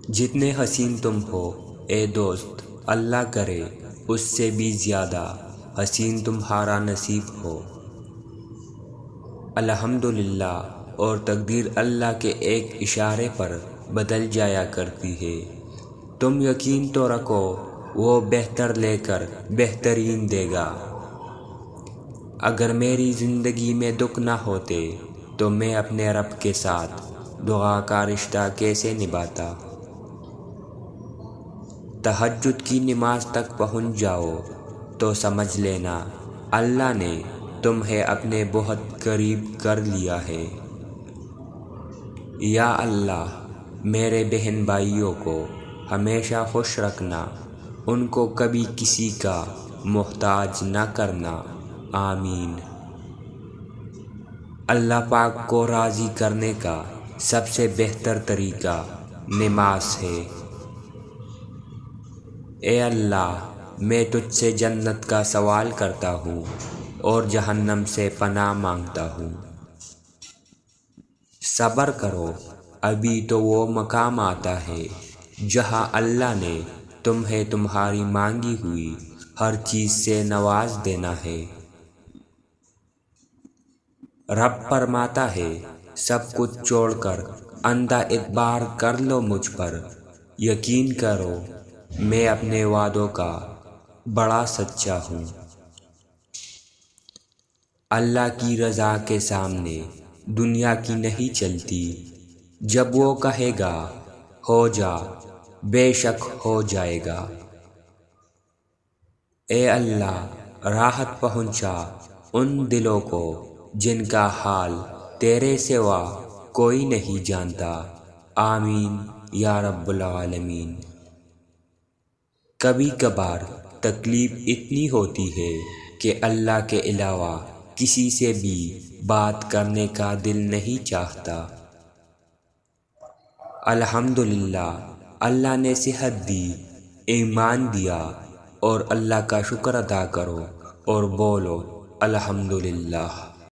جتنے حسین تم ہو اے دوست، اللہ کرے اس سے بھی زیادہ حسین تمہارا نصیب ہو۔ الحمدللہ، اور تقدیر اللہ کے ایک اشارے پر بدل جایا کرتی ہے۔ تم یقین تو رکھو وہ بہتر لے کر بہترین دے گا۔ اگر میری زندگی میں دکھ نہ ہوتے تو میں اپنے رب کے ساتھ دعا کا رشتہ کیسے نبھاتا۔ تہجد کی نماز تک پہنچ جاؤ تو سمجھ لینا اللہ نے تمہیں اپنے بہت قریب کر لیا ہے۔ یا اللہ، میرے بہن بھائیوں کو ہمیشہ خوش رکھنا، ان کو کبھی کسی کا محتاج نہ کرنا، آمین۔ اللہ پاک کو راضی کرنے کا سب سے بہتر طریقہ نماز ہے۔ اے اللہ، میں تجھ سے جنت کا سوال کرتا ہوں اور جہنم سے پناہ مانگتا ہوں۔ صبر کرو، ابھی تو وہ مقام آتا ہے جہاں اللہ نے تمہیں تمہاری مانگی ہوئی ہر چیز سے نواز دینا ہے۔ رب فرماتا ہے، سب کچھ چھوڑ کر اندھا اعتبار کر لو مجھ پر، یقین کرو میں اپنے وعدوں کا بڑا سچا ہوں۔ اللہ کی رضا کے سامنے دنیا کی نہیں چلتی، جب وہ کہے گا ہو جا، بے شک ہو جائے گا۔ اے اللہ، راحت پہنچا ان دلوں کو جن کا حال تیرے سوا کوئی نہیں جانتا، آمین یا رب العالمین۔ کبھی کبھار تکلیف اتنی ہوتی ہے کہ اللہ کے علاوہ کسی سے بھی بات کرنے کا دل نہیں چاہتا۔ الحمدللہ، اللہ نے صحت دی، ایمان دیا، اور اللہ کا شکر ادا کرو اور بولو الحمدللہ۔